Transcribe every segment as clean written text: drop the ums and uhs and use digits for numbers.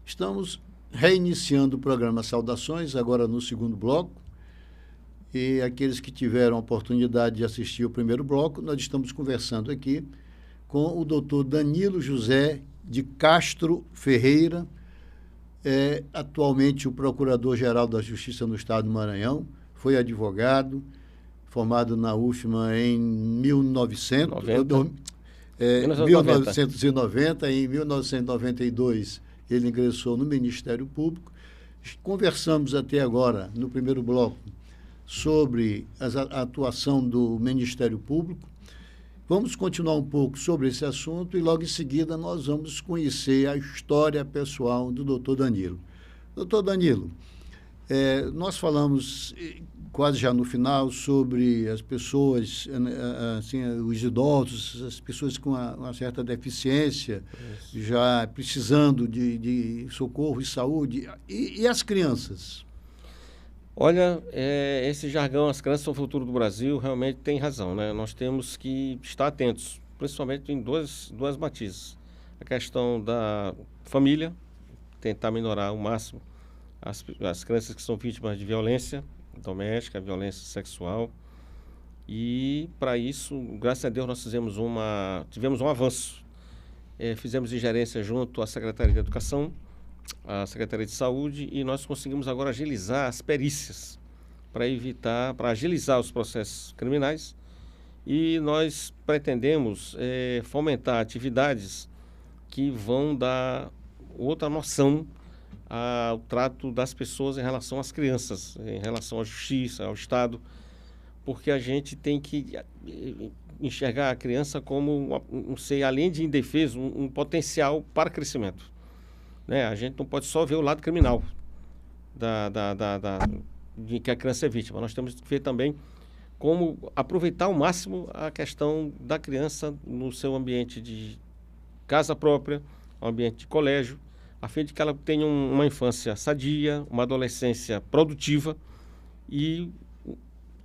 Estamos reiniciando o programa Saudações, agora no segundo bloco. E aqueles que tiveram a oportunidade de assistir o primeiro bloco, nós estamos conversando aqui com o doutor Danilo José de Castro Ferreira, atualmente o Procurador-Geral da Justiça no Estado do Maranhão, foi advogado, formado na UFMA em 1990. Em 1992 ele ingressou no Ministério Público. Conversamos até agora, no primeiro bloco, sobre a atuação do Ministério Público. Vamos continuar um pouco sobre esse assunto e logo em seguida nós vamos conhecer a história pessoal do doutor Danilo. Doutor Danilo, nós falamos quase já no final sobre as pessoas, assim, os idosos, as pessoas com uma certa deficiência, já precisando de socorro e saúde, e as crianças? Olha, esse jargão, as crianças são o futuro do Brasil, realmente tem razão, né? Nós temos que estar atentos, principalmente em duas matizes. A questão da família, tentar minorar ao máximo as crianças que são vítimas de violência doméstica, violência sexual. E, para isso, graças a Deus, nós tivemos um avanço. Fizemos ingerência junto à Secretaria de Educação, a Secretaria de Saúde, e nós conseguimos agora agilizar as perícias para agilizar os processos criminais, e nós pretendemos fomentar atividades que vão dar outra noção ao trato das pessoas em relação às crianças, em relação à justiça, ao Estado, porque a gente tem que enxergar a criança como um ser, além de indefeso, um potencial para crescimento. Né? A gente não pode só ver o lado criminal de que a criança é vítima. Nós temos que ver também como aproveitar ao máximo a questão da criança no seu ambiente de casa própria, ambiente de colégio, a fim de que ela tenha uma infância sadia, uma adolescência produtiva e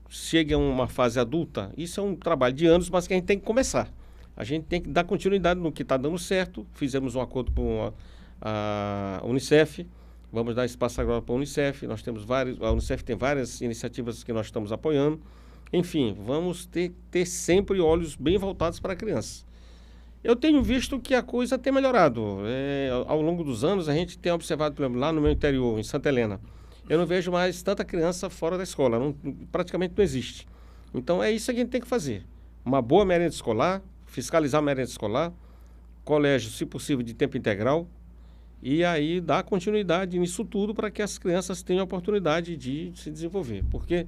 chegue a uma fase adulta. Isso é um trabalho de anos, mas que a gente tem que começar. A gente tem que dar continuidade no que está dando certo. Fizemos um acordo com a Unicef, vamos dar espaço agora para a Unicef. A Unicef tem várias iniciativas que nós estamos apoiando. Enfim, vamos ter sempre olhos bem voltados para a criança. Eu tenho visto que a coisa tem melhorado. Ao longo dos anos, a gente tem observado, por exemplo, lá no meu interior, em Santa Helena, eu não vejo mais tanta criança fora da escola, praticamente não existe. Então, é isso que a gente tem que fazer. Uma boa merenda escolar, fiscalizar a merenda escolar, colégio, se possível, de tempo integral, e aí dar continuidade nisso tudo para que as crianças tenham a oportunidade de se desenvolver. Porque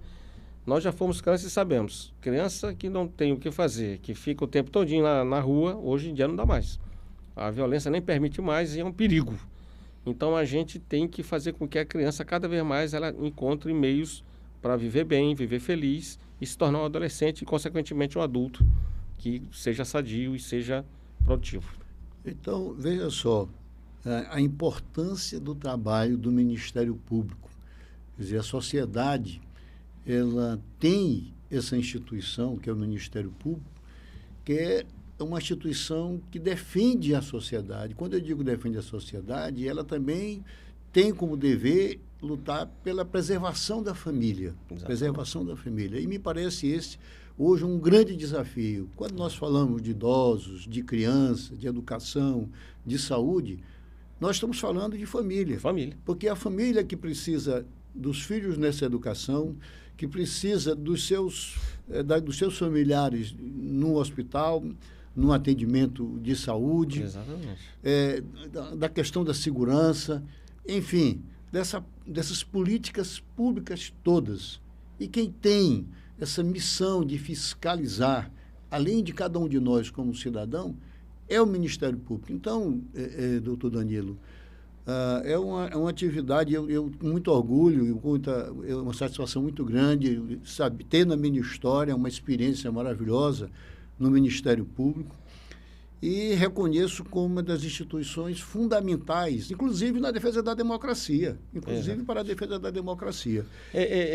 nós já fomos crianças e sabemos, criança que não tem o que fazer, que fica o tempo todinho na rua, hoje em dia não dá mais. A violência nem permite mais e é um perigo. Então a gente tem que fazer com que a criança cada vez mais ela encontre meios para viver bem, viver feliz e se tornar um adolescente e consequentemente um adulto que seja sadio e seja produtivo. Então, veja só, a importância do trabalho do Ministério Público. Quer dizer, a sociedade ela tem essa instituição, que é o Ministério Público, que é uma instituição que defende a sociedade. Quando eu digo defende a sociedade, ela também tem como dever lutar pela preservação da família. Exatamente. Preservação da família. E me parece esse, hoje, um grande desafio. Quando nós falamos de idosos, de crianças, de educação, de saúde, nós estamos falando de família. Família. Porque é a família que precisa dos filhos nessa educação, que precisa dos seus familiares no hospital, no atendimento de saúde. Exatamente. Da questão da segurança, enfim, dessas políticas públicas todas. E quem tem essa missão de fiscalizar, além de cada um de nós como cidadão, é o Ministério Público. Então, doutor Danilo, é uma atividade, eu com muito orgulho, uma satisfação muito grande, sabe, ter na minha história uma experiência maravilhosa no Ministério Público, e reconheço como uma das instituições fundamentais, inclusive na defesa da democracia, para a defesa da democracia.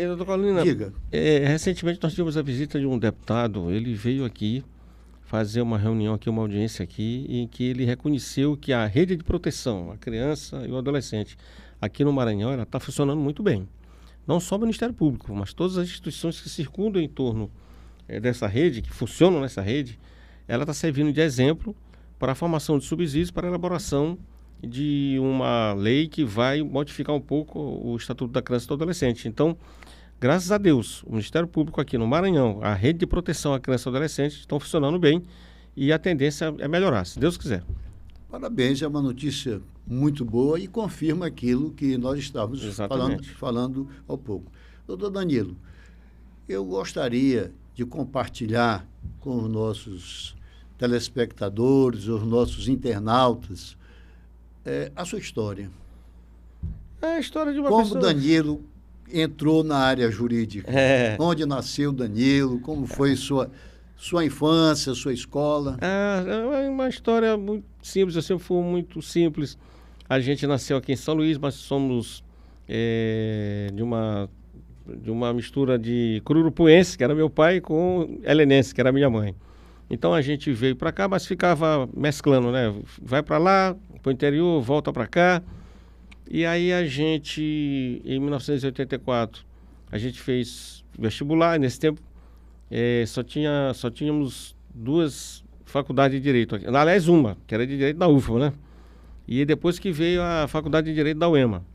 Doutor Carolina, diga. Recentemente nós tivemos a visita de um deputado, ele veio aqui fazer uma reunião aqui, uma audiência aqui, em que ele reconheceu que a rede de proteção à criança e ao adolescente aqui no Maranhão, ela está funcionando muito bem. Não só o Ministério Público, mas todas as instituições que circundam em torno dessa rede, que funcionam nessa rede, ela está servindo de exemplo para a formação de subsídios para a elaboração de uma lei que vai modificar um pouco o Estatuto da Criança e do Adolescente. Então, graças a Deus, o Ministério Público aqui no Maranhão, a rede de proteção à criança e ao adolescente estão funcionando bem e a tendência é melhorar, se Deus quiser. Parabéns, é uma notícia muito boa e confirma aquilo que nós estávamos falando há pouco. Doutor Danilo, eu gostaria de compartilhar com os nossos telespectadores, os nossos internautas, a sua história. É a história de uma Como pessoa... Danilo entrou na área jurídica. Onde nasceu Danilo, como foi sua infância, sua escola. É uma história muito simples, eu sempre fui muito simples. A gente nasceu aqui em São Luís, mas somos de uma mistura de cururupuense, que era meu pai, com helenense, que era minha mãe. Então a gente veio para cá, mas ficava mesclando, né? Vai para lá, para o interior, volta para cá. E aí a gente, em 1984, a gente fez vestibular. Nesse tempo só tínhamos 2 faculdades de Direito aqui. Aliás, uma, que era de Direito da UFMA, né? E depois que veio a Faculdade de Direito da UEMA.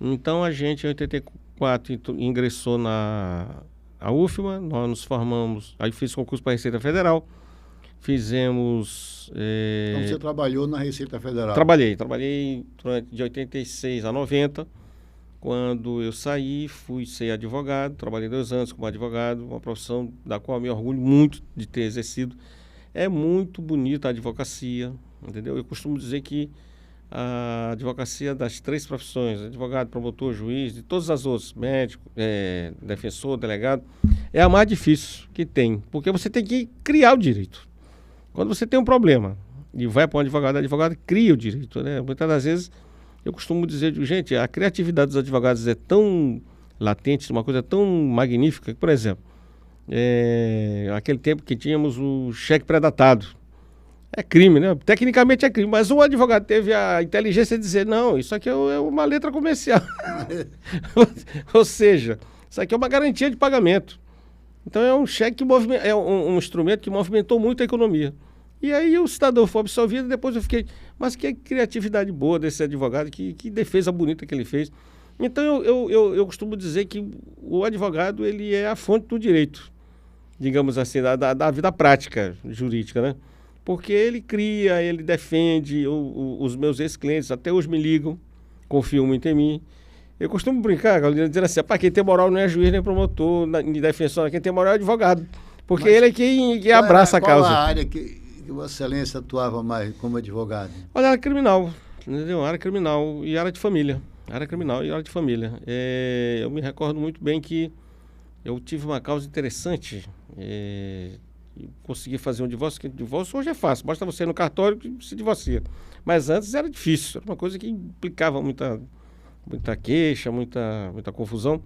Então a gente, em 84, ingressou na UFMA, nós nos formamos, aí fiz concurso para a Receita Federal, fizemos... Então você trabalhou na Receita Federal? Trabalhei de 86 a 90. Quando eu saí, fui ser advogado, trabalhei 2 anos como advogado, uma profissão da qual eu me orgulho muito de ter exercido. É muito bonita a advocacia, entendeu? Eu costumo dizer que a advocacia das 3 profissões, advogado, promotor, juiz, de todas as outras, médico, defensor, delegado, é a mais difícil que tem, porque você tem que criar o direito. Quando você tem um problema e vai para um advogado, o advogado cria o direito, né? Muitas das vezes eu costumo dizer, gente, a criatividade dos advogados é tão latente, uma coisa tão magnífica que, por exemplo, aquele tempo que tínhamos o cheque pré-datado. É crime, né? Tecnicamente é crime, mas o advogado teve a inteligência de dizer, não, isso aqui é uma letra comercial. Ou seja, isso aqui é uma garantia de pagamento. Então é um cheque que é um instrumento que movimentou muito a economia. E aí o cidadão foi absolvido, depois eu fiquei, mas que criatividade boa desse advogado, que defesa bonita que ele fez. Então eu costumo dizer que o advogado, ele é a fonte do direito, digamos assim, da vida prática jurídica, né? Porque ele cria, ele defende, os meus ex-clientes até hoje me ligam, confiam muito em mim. Eu costumo brincar, dizendo assim, quem tem moral não é juiz nem promotor, nem defensor, quem tem moral é advogado. Porque ele é quem abraça a causa. Qual a área que Vossa Excelência atuava mais como advogado? Olha, área criminal, entendeu? Área criminal e área de família. Área criminal e área de família. Eu me recordo muito bem que eu tive uma causa interessante, consegui fazer um divórcio, que divórcio hoje é fácil, basta você ir no cartório que se divorcia. Mas antes era difícil, era uma coisa que implicava muita queixa, muita confusão.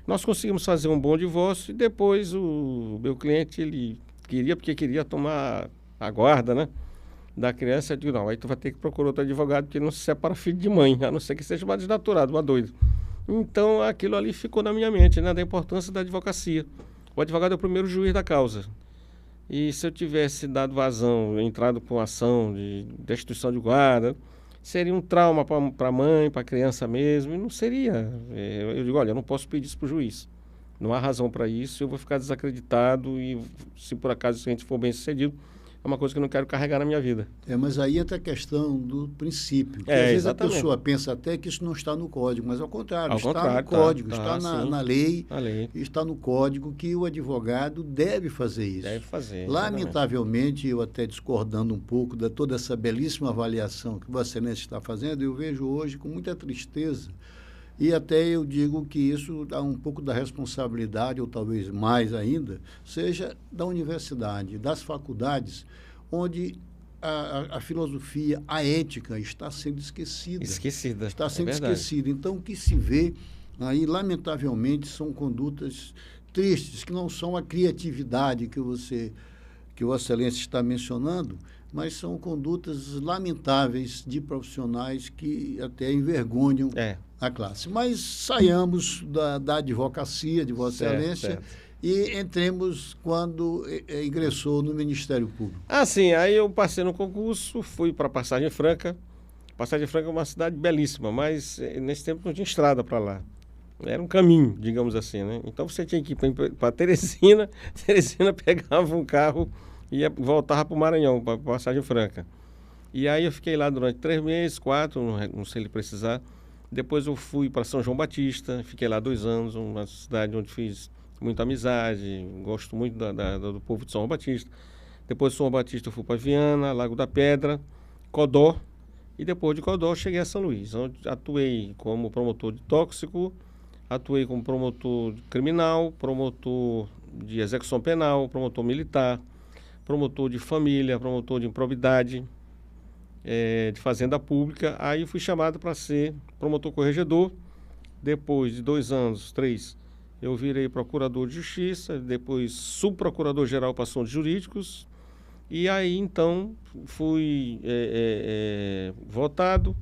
Nós conseguimos fazer um bom divórcio e depois o meu cliente, ele queria tomar a guarda, né, da criança. Eu digo, não, aí tu vai ter que procurar outro advogado, porque não se separa filho de mãe, a não ser que seja uma desnaturada, uma doida. Então aquilo ali ficou na minha mente, né, da importância da advocacia. O advogado é o primeiro juiz da causa. E se eu tivesse dado vazão, entrado com ação de destituição de guarda, seria um trauma para a mãe, para a criança mesmo, e não seria. Eu digo, olha, eu não posso pedir isso para o juiz. Não há razão para isso, eu vou ficar desacreditado e, se por acaso a gente for bem sucedido, é uma coisa que eu não quero carregar na minha vida. Mas aí entra a questão do princípio. Às vezes exatamente. A pessoa pensa até que isso não está no código, mas ao contrário, está no código, está na lei, está no código que o advogado deve fazer isso. Deve fazer. Lamentavelmente, eu até discordando um pouco de toda essa belíssima avaliação que Vossa Excelência está fazendo, eu vejo hoje com muita tristeza. E até eu digo que isso dá um pouco da responsabilidade, ou talvez mais ainda, seja da universidade, das faculdades, onde a filosofia, a ética está sendo esquecida. Está sendo esquecida. Então, o que se vê aí, lamentavelmente, são condutas tristes, que não são a criatividade que Vossa Excelência está mencionando, mas são condutas lamentáveis de profissionais que até envergonham a classe. Mas saiamos da advocacia de Vossa Excelência e entremos quando ingressou no Ministério Público. Sim, aí eu passei no concurso, fui para Passagem Franca. Passagem Franca é uma cidade belíssima, mas nesse tempo não tinha estrada para lá. Era um caminho, digamos assim, né? Então você tinha que ir para Teresina, Teresina pegava um carro e voltava para o Maranhão, para Passagem Franca. E aí eu fiquei lá durante 3 meses, 4, não sei ele precisar. Depois eu fui para São João Batista, fiquei lá 2 anos, uma cidade onde fiz muita amizade, gosto muito do povo de São João Batista. Depois de São João Batista eu fui para Viana, Lago da Pedra, Codó, e depois de Codó cheguei a São Luís, onde atuei como promotor de tóxico, atuei como promotor criminal, promotor de execução penal, promotor militar, promotor de família, promotor de improbidade, de fazenda pública. Aí fui chamado para ser promotor corregedor. Depois de 2 anos, 3, eu virei procurador de justiça, depois subprocurador-geral para assuntos jurídicos. E aí, então, fui votado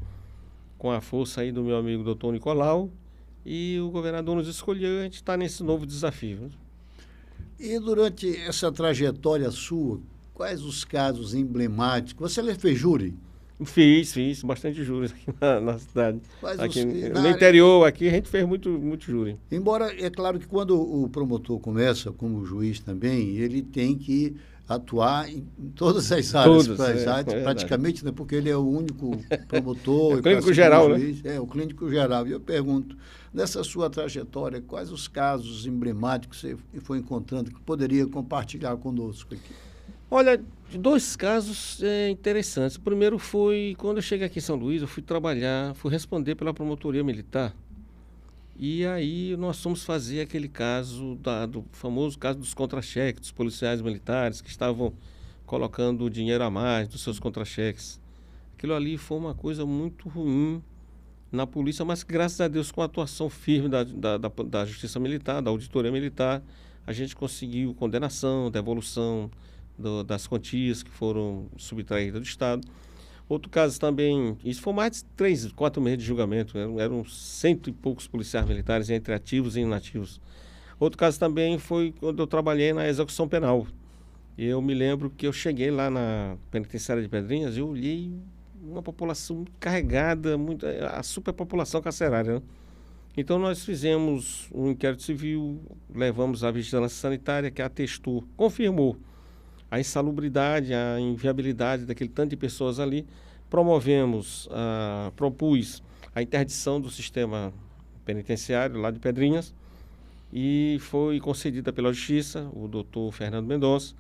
com a força aí do meu amigo doutor Nicolau, e o governador nos escolheu e a gente está nesse novo desafio. E durante essa trajetória sua, quais os casos emblemáticos? Você fez júri? Fiz bastante júri aqui na cidade. Aqui, no interior, aqui a gente fez muito júri. Embora, é claro que quando o promotor começa, como juiz também, ele tem que atuar em todas as áreas, praticamente, né? Porque ele é o único promotor. O clínico geral, juiz, né? O clínico geral. E eu pergunto, nessa sua trajetória, quais os casos emblemáticos que você foi encontrando que poderia compartilhar conosco aqui? Olha, 2 casos interessantes. O primeiro foi, quando eu cheguei aqui em São Luís, eu fui responder pela promotoria militar. E aí nós fomos fazer aquele caso, do famoso caso dos contra-cheques, dos policiais militares que estavam colocando dinheiro a mais dos seus contra-cheques. Aquilo ali foi uma coisa muito ruim na polícia, mas graças a Deus, com a atuação firme da Justiça Militar, da Auditoria Militar, a gente conseguiu condenação, devolução das quantias que foram subtraídas do Estado. Outro caso também, isso foi mais de 3, 4 meses de julgamento, eram 100 e poucos policiais militares entre ativos e inativos. Outro caso também foi quando eu trabalhei na execução penal. Eu me lembro que eu cheguei lá na penitenciária de Pedrinhas e eu olhei uma população muito carregada, a superpopulação carcerária, né? Então nós fizemos um inquérito civil, levamos a vigilância sanitária que atestou, confirmou a insalubridade, a inviabilidade daquele tanto de pessoas ali. Propus a interdição do sistema penitenciário lá de Pedrinhas e foi concedida pela Justiça, o doutor Fernando Mendonça,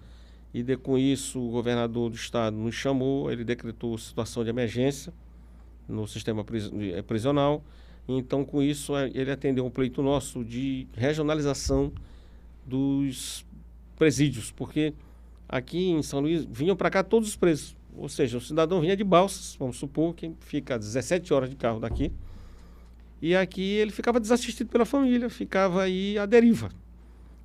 e com isso o governador do estado nos chamou, ele decretou situação de emergência no sistema prisional. Então, com isso, ele atendeu um pleito nosso de regionalização dos presídios, porque aqui em São Luís vinham para cá todos os presos, ou seja, o cidadão vinha de Balsas, vamos supor, que fica 17 horas de carro daqui, e aqui ele ficava desassistido pela família, ficava aí à deriva.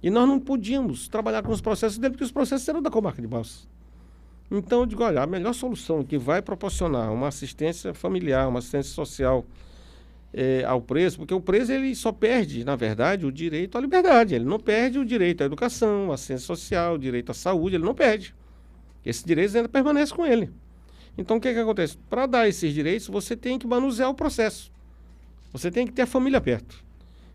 E nós não podíamos trabalhar com os processos dele, porque os processos eram da comarca de Balsas. Então eu digo, olha, a melhor solução que vai proporcionar uma assistência familiar, uma assistência social ao preso, porque o preso ele só perde, na verdade, o direito à liberdade, ele não perde o direito à educação, à assistência social, o direito à saúde, ele não perde. Esses direitos ainda permanecem com ele. Então o que acontece? Para dar esses direitos, você tem que manusear o processo. Você tem que ter a família perto.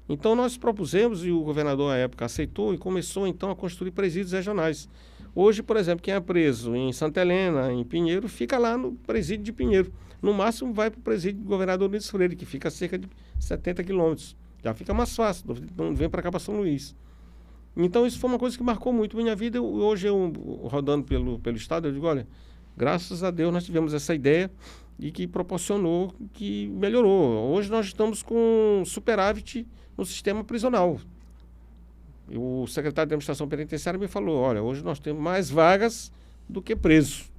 Então nós propusemos, e o governador à época aceitou, e começou então a construir presídios regionais. Hoje, por exemplo, quem é preso em Santa Helena, em Pinheiro, fica lá no presídio de Pinheiro. No máximo vai para o presídio do governador Nunes Freire, que fica a cerca de 70 quilômetros. Já fica mais fácil, não vem para cá para São Luís. Então isso foi uma coisa que marcou muito minha vida. Hoje eu rodando pelo estado, eu digo, olha, graças a Deus nós tivemos essa ideia e que proporcionou, que melhorou. Hoje nós estamos com superávit no sistema prisional. O secretário de Administração Penitenciária me falou, olha, hoje nós temos mais vagas do que presos.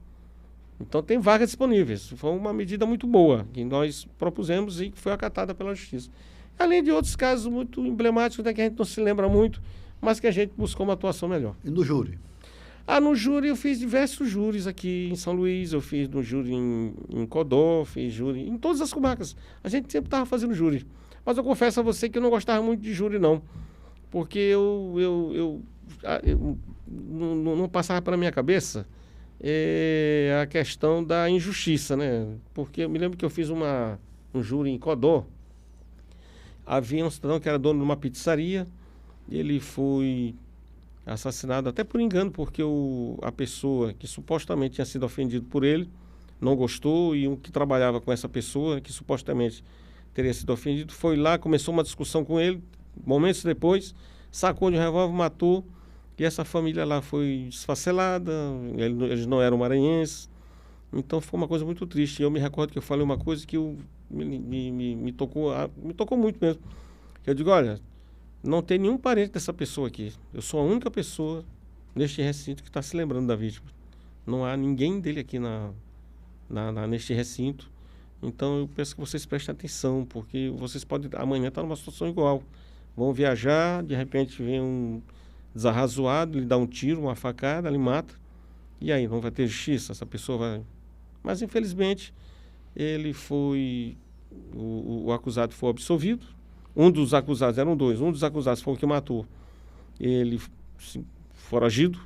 Então tem vagas disponíveis. Foi uma medida muito boa que nós propusemos e que foi acatada pela Justiça. Além de outros casos muito emblemáticos, né, que a gente não se lembra muito, mas que a gente buscou uma atuação melhor. E no júri? No júri eu fiz diversos júris aqui em São Luís, eu fiz no júri em Codó, fiz júri em todas as comarcas. A gente sempre estava fazendo júri. Mas eu confesso a você que eu não gostava muito de júri, não. Porque eu não passava pela minha cabeça a questão da injustiça, né? Porque eu me lembro que eu fiz um júri em Codó. Havia um cidadão que era dono de uma pizzaria, ele foi assassinado até por engano, porque a pessoa que supostamente tinha sido ofendida por ele não gostou, e um que trabalhava com essa pessoa, que supostamente teria sido ofendido, foi lá, começou uma discussão com ele, momentos depois, sacou de um revólver, matou, e essa família lá foi desfacelada, eles não eram maranhenses, então foi uma coisa muito triste. Eu me recordo que eu falei uma coisa que me tocou muito mesmo. Eu digo, olha, não tem nenhum parente dessa pessoa aqui. Eu sou a única pessoa neste recinto que está se lembrando da vítima. Não há ninguém dele aqui neste recinto. Então eu peço que vocês prestem atenção, porque vocês podem amanhã estar numa situação igual. Vão viajar, de repente vem um desarrazoado, lhe dá um tiro, uma facada, lhe mata. E aí, não vai ter justiça? Essa pessoa vai... Mas infelizmente, ele foi... O acusado foi absolvido. Um dos acusados, eram dois, um dos acusados foi o que matou. Ele foragido,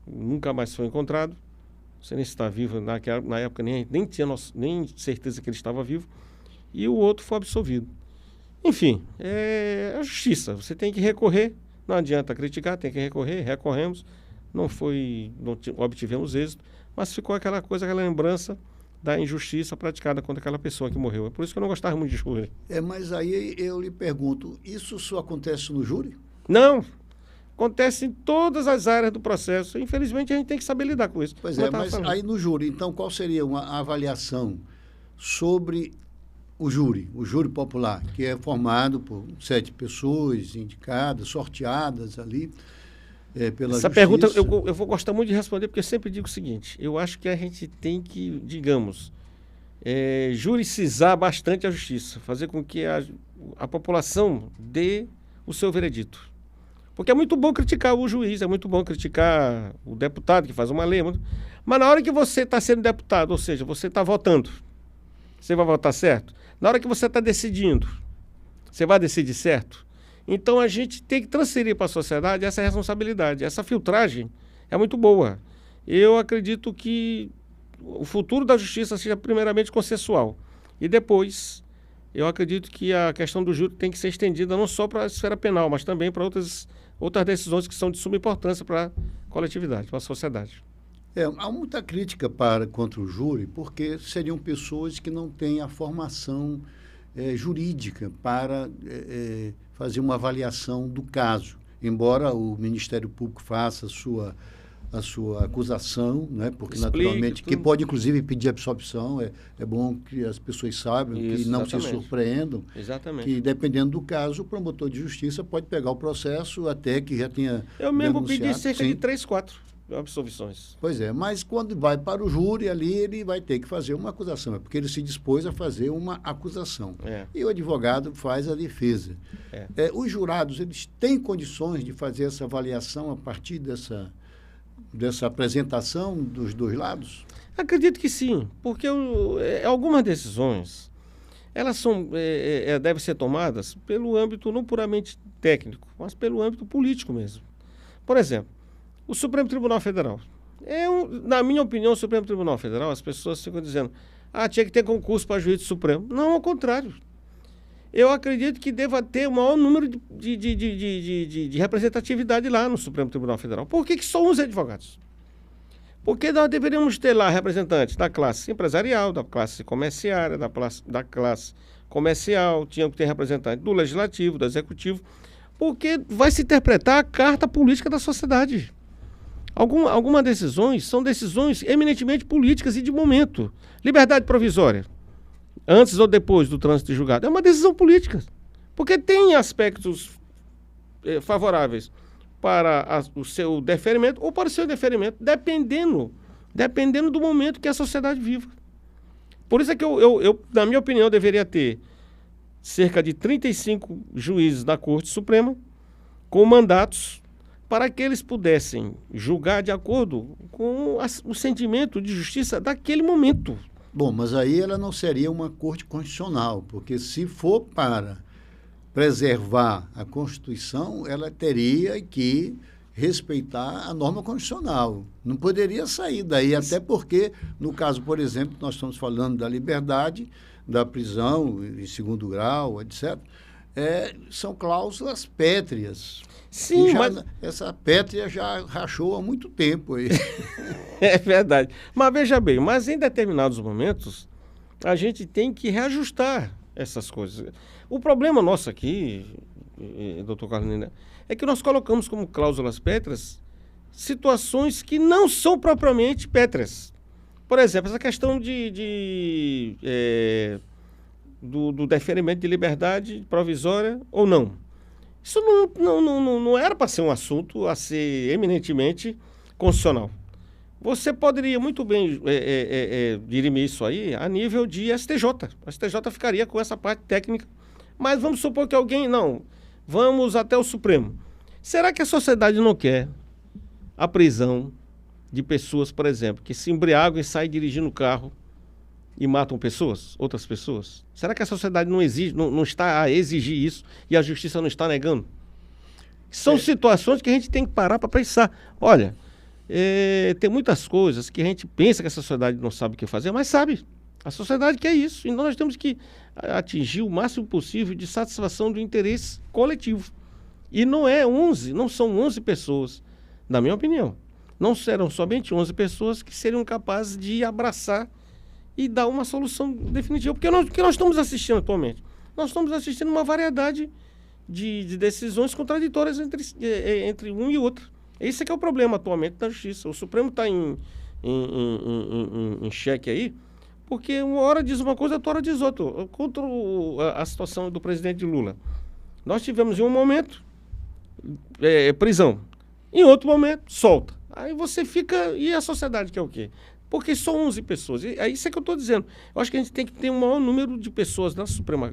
nunca mais foi encontrado. Não sei nem se está vivo, na época nem tinha nem certeza que ele estava vivo. E o outro foi absolvido. Enfim, é a justiça. Você tem que recorrer, não adianta criticar, tem que recorrer, recorremos. Não obtivemos êxito, mas ficou aquela coisa, aquela lembrança da injustiça praticada contra aquela pessoa que morreu. É por isso que eu não gostava muito de júri. Mas aí eu lhe pergunto, isso só acontece no júri? Não, acontece em todas as áreas do processo. Infelizmente, a gente tem que saber lidar com isso. Pois é, mas aí no júri, então qual seria uma avaliação sobre o júri popular, que é formado por 7 pessoas indicadas, sorteadas ali pela Essa justiça? pergunta eu vou gostar muito de responder, porque eu sempre digo o seguinte, eu acho que a gente tem que, digamos, juricizar bastante a justiça, fazer com que a população dê o seu veredito. Porque é muito bom criticar o juiz, é muito bom criticar o deputado que faz uma lei, mas na hora que você está sendo deputado, ou seja, você está votando, você vai votar certo? Na hora que você está decidindo, você vai decidir certo? Então a gente tem que transferir para a sociedade essa responsabilidade. Essa filtragem é muito boa. Eu acredito que o futuro da justiça seja primeiramente consensual. E depois, eu acredito que a questão do júri tem que ser estendida não só para a esfera penal, mas também para outras decisões que são de suma importância para a coletividade, para a sociedade. Há muita crítica contra o júri, porque seriam pessoas que não têm a formação jurídica para fazer uma avaliação do caso. Embora o Ministério Público faça a sua acusação, né? Porque explique naturalmente, tudo. que pode inclusive pedir absolvição, é bom que as pessoas saibam, Isso, que não exatamente. se surpreendam, Exatamente. que dependendo do caso, o promotor de justiça pode pegar o processo até que já tenha Eu mesmo denunciado. pedi cerca Sim. de 3, 4 absolvições. Pois é, mas quando vai para o júri ali, ele vai ter que fazer uma acusação, porque ele se dispôs a fazer uma acusação. E o advogado faz a defesa. Os jurados, eles têm condições de fazer essa avaliação a partir dessa apresentação dos dois lados? Acredito que sim, porque algumas decisões, elas devem ser tomadas pelo âmbito não puramente técnico, mas pelo âmbito político mesmo. Por exemplo, o Supremo Tribunal Federal. Na minha opinião, o Supremo Tribunal Federal, as pessoas ficam dizendo, tinha que ter concurso para juiz do Supremo. Não, ao contrário. Eu acredito que deva ter o maior número de representatividade lá no Supremo Tribunal Federal. Por que só 11 advogados? Porque nós deveríamos ter lá representantes da classe empresarial, da classe comerciária, da classe comercial, tinha que ter representante do legislativo, do executivo, porque vai se interpretar a carta política da sociedade. Algumas decisões são decisões eminentemente políticas e de momento. Liberdade provisória, antes ou depois do trânsito de julgado, é uma decisão política, porque tem aspectos favoráveis para o seu deferimento ou para o seu deferimento, dependendo do momento que a sociedade viva. Por isso é que eu, na minha opinião, deveria ter cerca de 35 juízes da Corte Suprema com mandatos para que eles pudessem julgar de acordo com o sentimento de justiça daquele momento. Bom, mas aí ela não seria uma corte constitucional, porque se for para preservar a Constituição, ela teria que respeitar a norma constitucional. Não poderia sair daí, até porque, no caso, por exemplo, nós estamos falando da liberdade, da prisão em segundo grau, etc., são cláusulas pétreas. Sim, mas essa pétrea já rachou há muito tempo aí. é verdade. Mas veja bem, mas em determinados momentos a gente tem que reajustar essas coisas. O problema nosso aqui, doutor Carlos, é que nós colocamos como cláusulas pétreas situações que não são propriamente pétreas. Por exemplo, essa questão do deferimento de liberdade provisória ou não. Isso não era para ser um assunto a ser eminentemente constitucional. Você poderia muito bem dirimir isso aí a nível de STJ. A STJ ficaria com essa parte técnica. Mas vamos supor que alguém... Não, vamos até o Supremo. Será que a sociedade não quer a prisão de pessoas, por exemplo, que se embriagam e saem dirigindo o carro e matam pessoas, outras pessoas? Será que a sociedade não está a exigir isso e a justiça não está negando? São situações que a gente tem que parar para pensar. Olha, tem muitas coisas que a gente pensa que a sociedade não sabe o que fazer, mas sabe. A sociedade quer isso. E nós temos que atingir o máximo possível de satisfação do interesse coletivo. E não são 11 pessoas, na minha opinião. Não serão somente 11 pessoas que seriam capazes de abraçar e dar uma solução definitiva. Porque o que nós estamos assistindo atualmente? Nós estamos assistindo uma variedade de decisões contraditórias entre um e outro. Esse é que é o problema atualmente da justiça. O Supremo está em xeque aí, porque uma hora diz uma coisa, outra hora diz outra. Contra a situação do presidente Lula. Nós tivemos em um momento prisão, em outro momento solta. Aí você fica... E a sociedade quer o quê? Porque são 11 pessoas. E é isso que eu estou dizendo. Eu acho que a gente tem que ter um maior número de pessoas no Supremo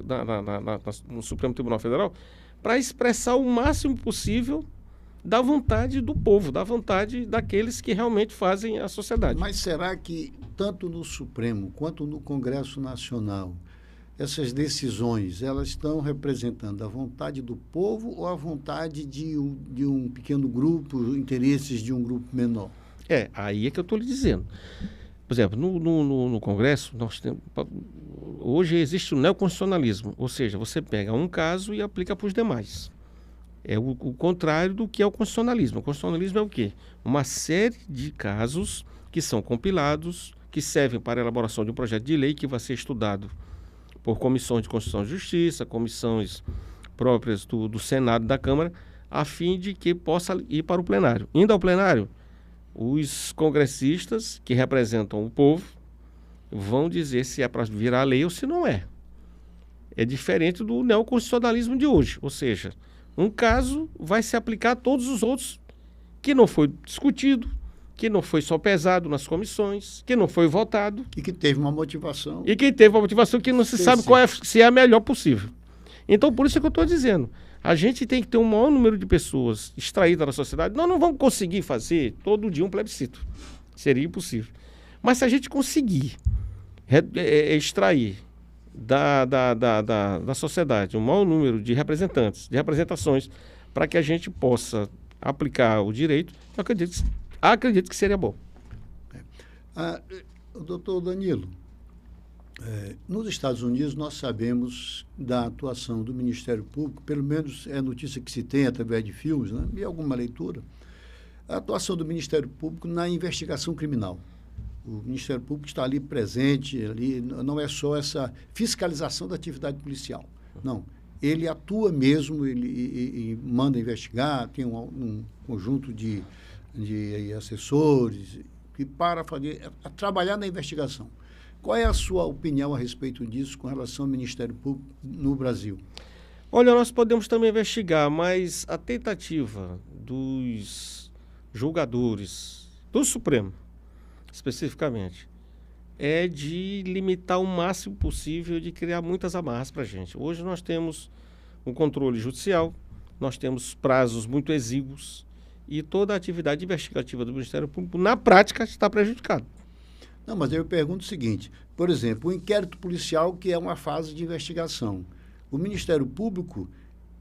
Tribunal Federal para expressar o máximo possível da vontade do povo, da vontade daqueles que realmente fazem a sociedade. Mas será que, tanto no Supremo quanto no Congresso Nacional, essas decisões, elas estão representando a vontade do povo ou a vontade de um pequeno grupo, interesses de um grupo menor? Aí é que eu estou lhe dizendo. Por exemplo, no Congresso, nós temos, hoje existe o neoconstitucionalismo, ou seja, você pega um caso e aplica para os demais. É o contrário do que é o constitucionalismo. O constitucionalismo é o quê? Uma série de casos que são compilados, que servem para a elaboração de um projeto de lei que vai ser estudado por comissões de Constituição e Justiça, comissões próprias do Senado e da Câmara, a fim de que possa ir para o plenário. Indo ao plenário, os congressistas que representam o povo vão dizer se é para virar lei ou se não é. É diferente do neoconstitucionalismo de hoje, ou seja, um caso vai se aplicar a todos os outros que não foi discutido, que não foi só pesado nas comissões, que não foi votado. E que teve uma motivação. E que teve uma motivação que não se sabe se é a melhor possível. Então, por isso é que eu estou dizendo. A gente tem que ter um maior número de pessoas extraídas da sociedade. Nós não vamos conseguir fazer todo dia um plebiscito. Seria impossível. Mas se a gente conseguir extrair da sociedade um maior número de representantes, de representações, para que a gente possa aplicar o direito, eu acredito que seria bom. Doutor Danilo, nos Estados Unidos nós sabemos da atuação do Ministério Público, pelo menos é a notícia que se tem através de filmes, né, e alguma leitura, a atuação do Ministério Público na investigação criminal. O Ministério Público está ali presente, ali, não é só essa fiscalização da atividade policial, não. Ele atua mesmo, ele manda investigar, tem um conjunto de assessores que para trabalhar na investigação. Qual é a sua opinião a respeito disso com relação ao Ministério Público no Brasil? Olha, nós podemos também investigar, mas a tentativa dos julgadores, do Supremo, especificamente, é de limitar o máximo possível, de criar muitas amarras para a gente. Hoje nós temos um controle judicial, nós temos prazos muito exíguos e toda a atividade investigativa do Ministério Público, na prática, está prejudicada. Não, mas eu pergunto o seguinte, por exemplo, o inquérito policial, que é uma fase de investigação. O Ministério Público,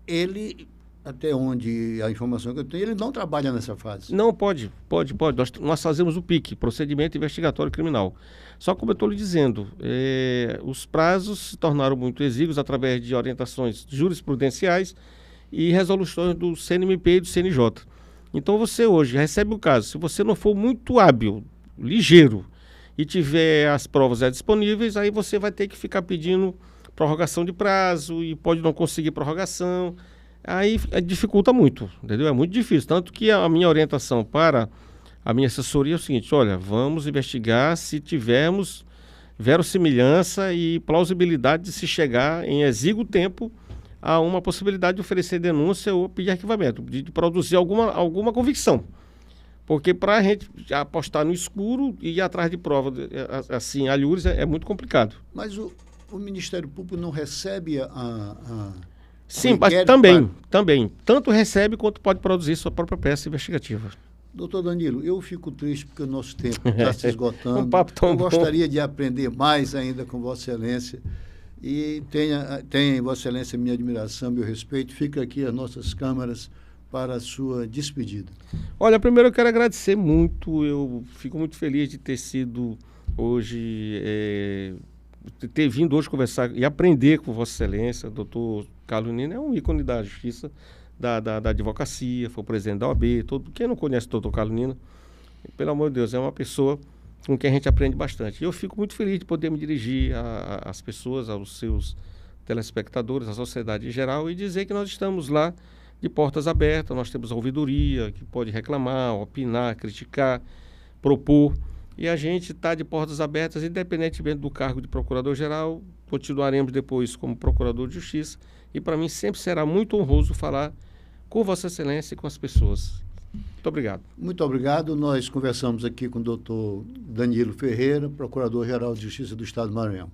ele, até onde a informação que eu tenho, ele não trabalha nessa fase. Não, pode. Nós fazemos o PIC, Procedimento Investigatório Criminal. Só como eu estou lhe dizendo, os prazos se tornaram muito exíguos através de orientações jurisprudenciais e resoluções do CNMP e do CNJ. Então você hoje recebe o caso, se você não for muito hábil, ligeiro, e tiver as provas disponíveis, aí você vai ter que ficar pedindo prorrogação de prazo e pode não conseguir prorrogação. Aí dificulta muito, entendeu? É muito difícil. Tanto que a minha orientação para a minha assessoria é o seguinte: olha, vamos investigar se tivermos verossimilhança e plausibilidade de se chegar em exíguo tempo a uma possibilidade de oferecer denúncia ou pedir arquivamento, de produzir alguma convicção. Porque para a gente apostar no escuro e ir atrás de prova, assim, alhures, é muito complicado. Mas o Ministério Público não recebe Sim, mas também. Tanto recebe quanto pode produzir sua própria peça investigativa. Doutor Danilo, eu fico triste porque o nosso tempo está se esgotando. Um papo tão eu bom. Gostaria de aprender mais ainda com Vossa Excelência. E tenha em Vossa Excelência minha admiração, meu respeito. Fica aqui as nossas câmaras para a sua despedida. Olha, primeiro eu quero agradecer muito. Eu fico muito feliz de ter sido hoje, de ter vindo hoje conversar e aprender com Vossa Excelência. Doutor Carlos Nino é um ícone da justiça, da advocacia, foi o presidente da OAB. Quem não conhece o doutor Carlos Nino, pelo amor de Deus, é uma pessoa com quem a gente aprende bastante. E eu fico muito feliz de poder me dirigir às pessoas, aos seus telespectadores, à sociedade em geral, e dizer que nós estamos lá de portas abertas. Nós temos a ouvidoria, que pode reclamar, opinar, criticar, propor. E a gente está de portas abertas, independentemente do cargo de procurador-geral. Continuaremos depois como procurador de justiça. E para mim sempre será muito honroso falar com Vossa Excelência e com as pessoas. Muito obrigado. Muito obrigado. Nós conversamos aqui com o doutor Danilo Ferreira, Procurador-Geral de Justiça do Estado do Maranhão.